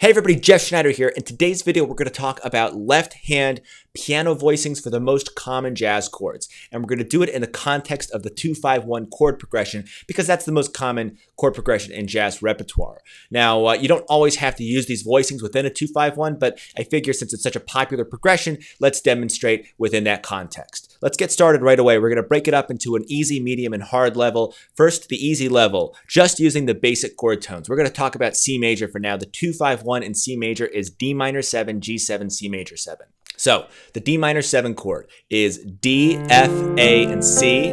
Hey everybody, Jeff Schneider here. In today's video, we're going to talk about left-hand piano voicings for the most common jazz chords. And we're going to do it in the context of the 2-5-1 chord progression because that's the most common chord progression in jazz repertoire. Now, you don't always have to use these voicings within a 2-5-1, but I figure since it's such a popular progression, let's demonstrate within that context. Let's get started right away. We're going to break it up into an easy, medium, and hard level. First, the easy level, just using the basic chord tones. We're going to talk about C major for now. The 2-5-1 in C major is D minor 7, G7, C major 7. So the D minor 7 chord is D, F, A, and C.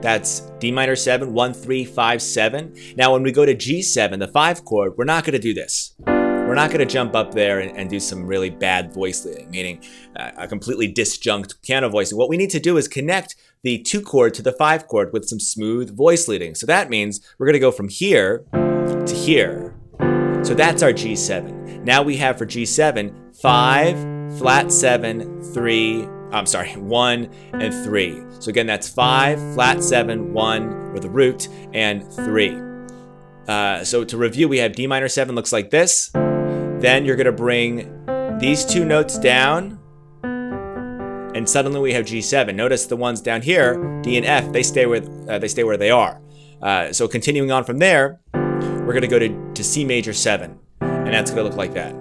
That's D minor 7, 1, 3, 5, 7. Now when we go to G7, the 5 chord, we're not going to do this. We're not going to jump up there and do some really bad voice leading, meaning a completely disjunct piano voicing. What we need to do is connect the 2 chord to the 5 chord with some smooth voice leading. So that means we're going to go from here to here. So that's our G7. Now we have for G7, 5, flat 7, 3, 1 and 3. So again, that's 5, flat 7, 1 with a root, and 3. So to review, we have D minor 7 looks like this. Then you're going to bring these 2 notes down, and suddenly we have G7. Notice the ones down here, D and F, they stay where they are. So continuing on from there, we're going to go to C major 7, and that's going to look like that.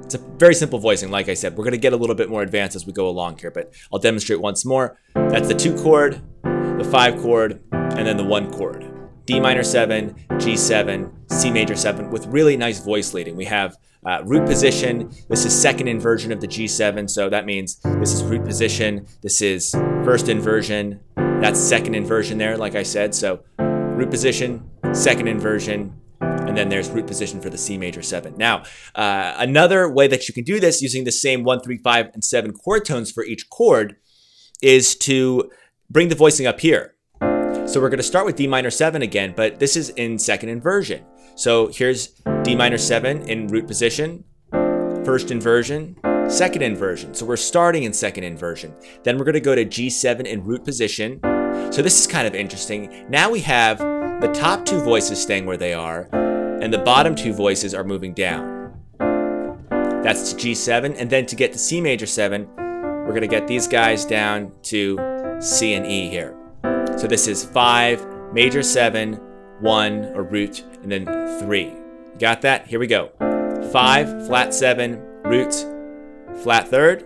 It's a very simple voicing, like I said. We're going to get a little bit more advanced as we go along here, but I'll demonstrate once more. That's the 2 chord, the 5 chord, and then the 1 chord. D minor 7, G7, C major 7 with really nice voice leading. We have root position. This is second inversion of the G7, so that means this is root position. This is first inversion. That's second inversion there, like I said. So root position, second inversion, and then there's root position for the C major 7. Now, another way that you can do this using the same 1, 3, 5, and 7 chord tones for each chord is to bring the voicing up here. So we're going to start with D minor 7 again, but this is in second inversion. So here's D minor 7 in root position, first inversion, second inversion. So we're starting in second inversion. Then we're going to go to G7 in root position. So this is kind of interesting. Now we have the top 2 voices staying where they are, and the bottom 2 voices are moving down. That's to G7, and then to get to C major 7, we're going to get these guys down to C and E here. So this is 5, major 7, 1, or root, and then 3. Got that? Here we go. 5, flat 7, root, flat third,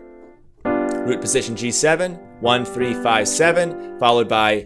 root position G7, 1, 3, 5, 7, followed by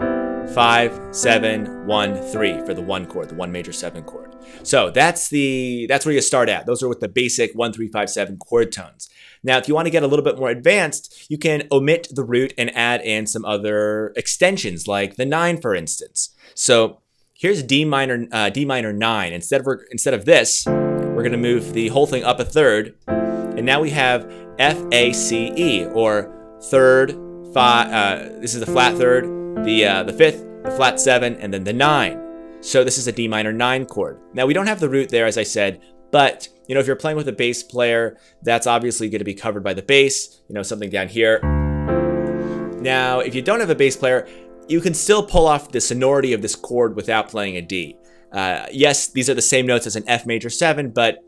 5, 7, 1, 3 for the 1 chord, the 1 major 7 chord. So that's where you start at. Those are with the basic 1, 3, 5, 7 chord tones. Now, if you want to get a little bit more advanced, you can omit the root and add in some other extensions, like the 9, for instance. So here's D minor 9. Instead of this, we're going to move the whole thing up a third, and now we have F, A, C, E, or third, 5. This is the flat third, the 5th, the flat 7, and then the 9. So this is a D minor 9 chord. Now we don't have the root there, as I said, but you know, if you're playing with a bass player, that's obviously going to be covered by the bass, you know, something down here. Now, if you don't have a bass player, you can still pull off the sonority of this chord without playing a D. Yes, these are the same notes as an F major 7, but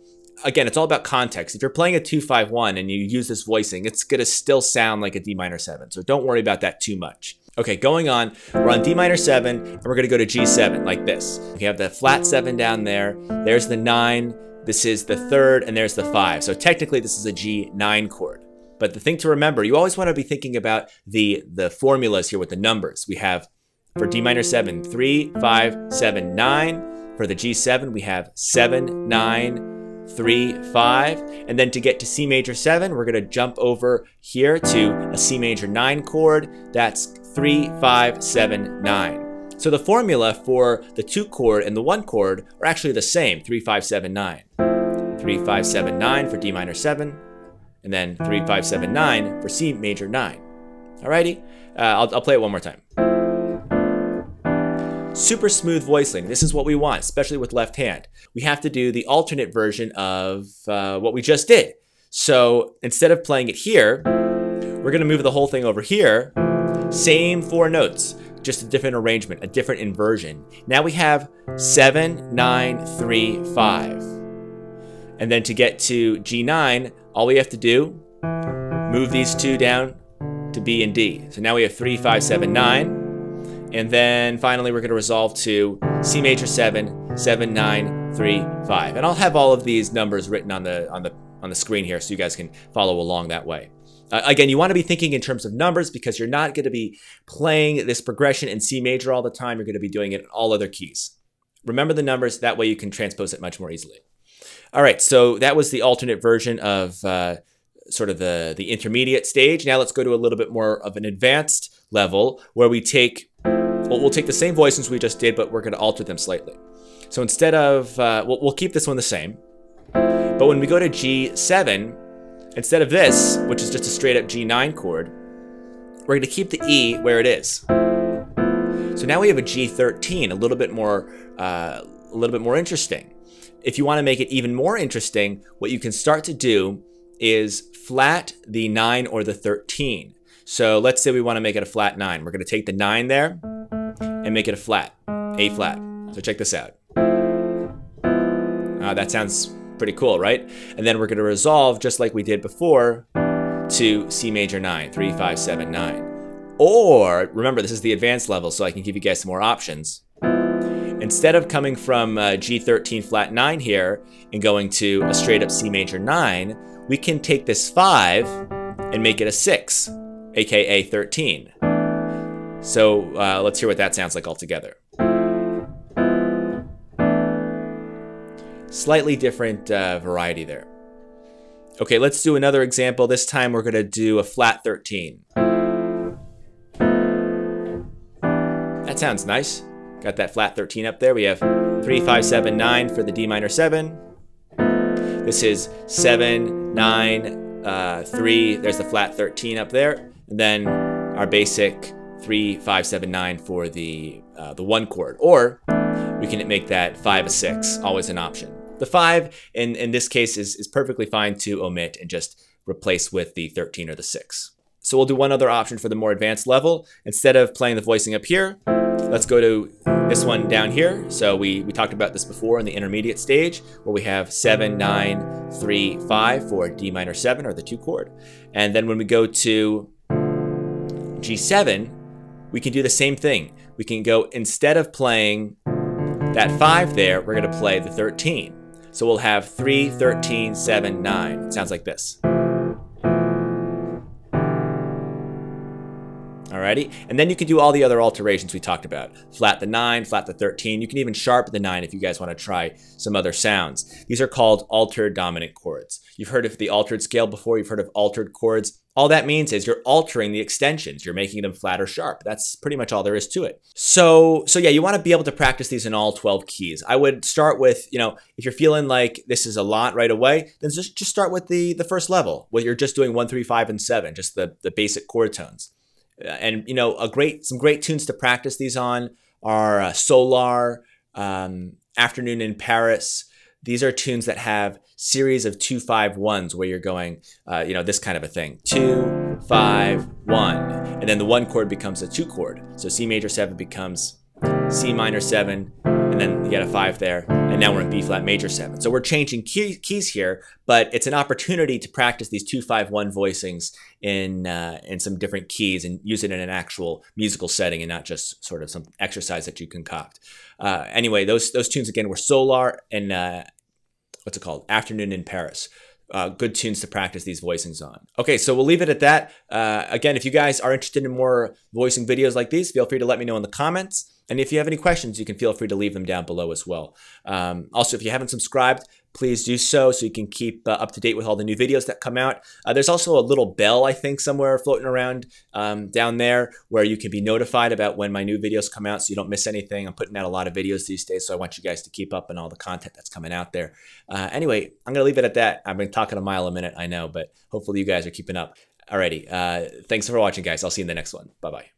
again, it's all about context. If you're playing a 2-5-1 and you use this voicing, it's going to still sound like a D minor 7, so don't worry about that too much. Okay, going on, we're on D minor 7, and we're going to go to G7 like this. We have the flat 7 down there, there's the 9, this is the 3rd, and there's the 5. So technically this is a G9 chord. But the thing to remember, you always want to be thinking about the formulas here with the numbers. We have for D minor 7, 3, 5, 7, 9. For the G7, we have 7, 9, 3, 5. And then to get to C major 7, we're going to jump over here to a C major 9 chord. That's 3, 5, 7, 9. So the formula for the 2 chord and the 1 chord are actually the same, 3, 5, 7, 9. 3, 5, 7, 9 for D minor 7, and then 3, 5, 7, 9 for C major 9. Alrighty, I'll play it one more time. Super smooth voice leading. This is what we want, especially with left hand. We have to do the alternate version of what we just did. So instead of playing it here, we're going to move the whole thing over here. Same 4 notes, just a different arrangement, a different inversion. Now we have 7, 9, 3, 5. And then to get to G9, all we have to do, move these two down to B and D. So now we have 3, 5, 7, 9. And then finally we're going to resolve to C major 7, 7, 9, 3, 5. And I'll have all of these numbers written on the screen here so you guys can follow along that way. Again, you want to be thinking in terms of numbers because you're not going to be playing this progression in C major all the time. You're going to be doing it in all other keys. Remember the numbers, that way you can transpose it much more easily. All right, so that was the alternate version of sort of the intermediate stage. Now let's go to a little bit more of an advanced level where we take, well, we'll take the same voicings we just did, but we're going to alter them slightly. So instead of, we'll keep this one the same, but when we go to G7, instead of this, which is just a straight up G9 chord, we're going to keep the E where it is. So now we have a G13, a little bit more interesting. If you want to make it even more interesting, what you can start to do is flat the 9 or the 13. So let's say we want to make it a flat 9. We're going to take the 9 there and make it a flat, A flat. So check this out. That sounds pretty cool, right? And then we're going to resolve just like we did before to C major 9, 3, 5, 7, 9. Or, remember, this is the advanced level, so I can give you guys some more options. Instead of coming from G13 flat 9 here and going to a straight up C major 9, we can take this 5 and make it a 6, aka 13. So let's hear what that sounds like all together. Slightly different variety there. Okay, let's do another example. This time we're going to do a flat 13. That sounds nice. Got that flat 13 up there. We have 3, 5, 7, 9 for the D minor 7. This is 7, 9, 3. There's the flat 13 up there. And then our basic 3, 5, 7, 9 for the 1 chord. Or we can make that 5 a 6, always an option. The 5 in this case is perfectly fine to omit and just replace with the 13 or the 6. So we'll do one other option for the more advanced level. Instead of playing the voicing up here, let's go to this one down here. So we talked about this before in the intermediate stage where we have 7, 9, 3, 5 for D minor 7 or the 2 chord. And then when we go to G7, we can do the same thing. We can go, instead of playing that 5 there, we're going to play the 13. So we'll have 3, 13, 7, 9. It sounds like this. Alrighty, and then you can do all the other alterations we talked about. Flat the 9, flat the 13. You can even sharp the 9 if you guys want to try some other sounds. These are called altered dominant chords. You've heard of the altered scale before. You've heard of altered chords. All that means is you're altering the extensions. You're making them flat or sharp. That's pretty much all there is to it. So yeah, you want to be able to practice these in all 12 keys. I would start with, if you're feeling like this is a lot right away, then just start with the first level, where you're just doing 1, 3, 5, and 7, just the basic chord tones. And some great tunes to practice these on are Solar, Afternoon in Paris. These are tunes that have series of 2, 5, 1s where you're going, this kind of a thing. 2, 5, 1, and then the 1 chord becomes a 2 chord. So C major 7 becomes C minor 7, and then you get a 5 there, and now we're in B flat major 7. So we're changing keys here, but it's an opportunity to practice these 2, 5, 1 voicings in some different keys and use it in an actual musical setting and not just sort of some exercise that you concoct. Anyway, those tunes again were Solar and what's it called? Afternoon in Paris. Good tunes to practice these voicings on. Okay, so we'll leave it at that. Again, if you guys are interested in more voicing videos like these, feel free to let me know in the comments. And if you have any questions, you can feel free to leave them down below as well. Also, if you haven't subscribed, please do so you can keep up to date with all the new videos that come out. There's also a little bell, I think, somewhere floating around down there where you can be notified about when my new videos come out so you don't miss anything. I'm putting out a lot of videos these days, so I want you guys to keep up on all the content that's coming out there. Anyway, I'm going to leave it at that. I've been talking a mile a minute, I know, but hopefully you guys are keeping up. Alrighty, thanks for watching, guys. I'll see you in the next one. Bye-bye.